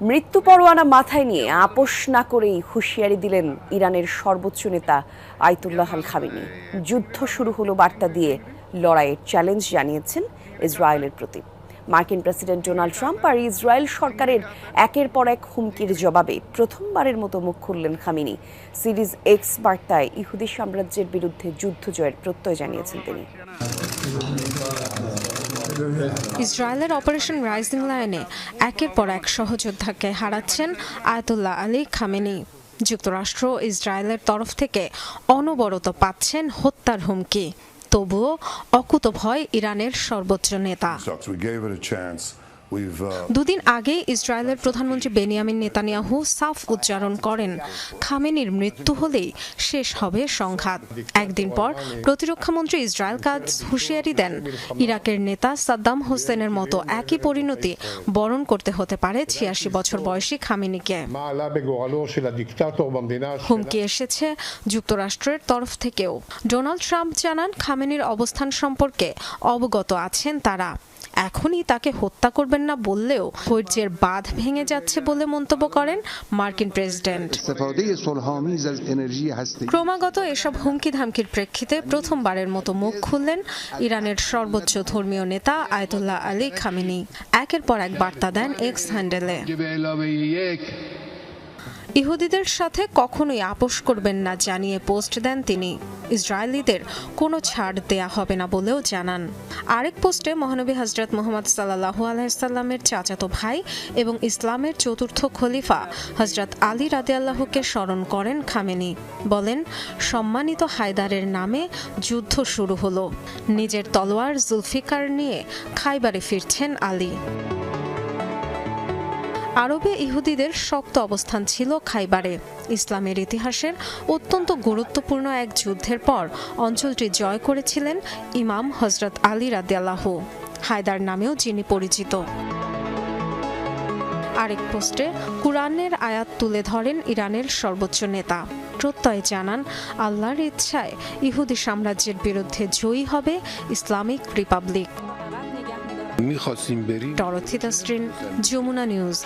মৃত্যু পরোয়ানা মাথায় নিয়ে আপোষ না করেই হুঁশিয়ারি দিলেন ইরানের সর্বোচ্চ নেতা আয়াতুল্লাহ আল খামেনি। যুদ্ধ শুরু হলো বার্তা দিয়ে লড়াইয়ের চ্যালেঞ্জ জানিয়েছেন ইসরায়েলের প্রতি। মার্কিন প্রেসিডেন্ট ডোনাল্ড ট্রাম্প আর ইসরায়েল সরকারের একের পর এক হুমকির জবাবে প্রথমবারের মতো মুখ খুললেন খামেনি। সিরিজ এক্স বার্তায় ইহুদি সাম্রাজ্যের বিরুদ্ধে যুদ্ধ জয়ের প্রত্যয় জানিয়েছেন তিনি। ইসরায়েলের অপারেশন রাইজিং লায়নে একের পর এক সহযোদ্ধাকে হারাচ্ছেন আয়াতুল্লাহ আলী খামেনি। যুক্তরাষ্ট্র ইসরায়েলের তরফ থেকে অনবরত পাচ্ছেন হত্যার হুমকি, তবুও অকুতভয় ইরানের সর্বোচ্চ নেতা। দুদিন আগে ইসরায়েলের প্রধানমন্ত্রী বেনিয়ামিন নেতানিয়াহু সাফ উচ্চারণ করেন, খামেনির মৃত্যু হলেই শেষ হবে সংঘাত। একদিন পর প্রতিরক্ষামন্ত্রী ইসরায়েল কাজ হুঁশিয়ারি দেন, ইরাকের নেতা সাদ্দাম হোসেনের মতো একই পরিণতি বরণ করতে হতে পারে ৮৬ বছর বয়সী খামেনিকে। হুমকি এসেছে যুক্তরাষ্ট্রের তরফ থেকেও। ডোনাল্ড ট্রাম্প জানান, খামেনির অবস্থান সম্পর্কে অবগত আছেন তারা। এখনই তাকে হত্যা করবেন না বললেও ধৈর্যের বাঁধ ভেঙে যাচ্ছে বলে মন্তব্য করেন মার্কিন প্রেসিডেন্ট। ক্রমাগত এসব হুমকি ধামকির প্রেক্ষিতে প্রথমবারের মতো মুখ খুললেন ইরানের সর্বোচ্চ ধর্মীয় নেতা আয়াতুল্লাহ আলী খামেনি। একের পর এক বার্তা দেন এক্স হ্যান্ডেলে। ইহুদিদের সাথে কখনোই আপোষ করবেন না জানিয়ে পোস্ট দেন তিনি। ইসরায়েলিদের কোনো ছাড় দেয়া হবে না বলেও জানান। আরেক পোস্টে মহানবী হযরত মুহাম্মদ সাল্লাল্লাহু আলাইহি সাল্লামের চাচাতো ভাই এবং ইসলামের চতুর্থ খলিফা হযরত আলী রাদিয়াল্লাহুকে স্মরণ করেন খামেনি। বলেন, সম্মানিত হায়দারের নামে যুদ্ধ শুরু হলো। নিজের তলোয়ার জুলফিকার নিয়ে খাইবারে ফিরছেন আলী। আরবে ইহুদিদের শক্ত অবস্থান ছিল খাইবারে। ইসলামের ইতিহাসের অত্যন্ত গুরুত্বপূর্ণ এক যুদ্ধের পর অঞ্চলটি জয় করেছিলেন ইমাম হযরত আলী রাদিয়াল্লাহু, হায়দার নামেও যিনি পরিচিত। আরেক পোস্টে কুরআনের আয়াত তুলে ধরেন ইরানের সর্বোচ্চ নেতা। প্রত্যয় জানান, আল্লাহর ইচ্ছায় ইহুদি সাম্রাজ্যের বিরুদ্ধে জয়ী হবে ইসলামিক রিপাবলিক। ডরথি দাস্ট্রিন, যমুনা নিউজ।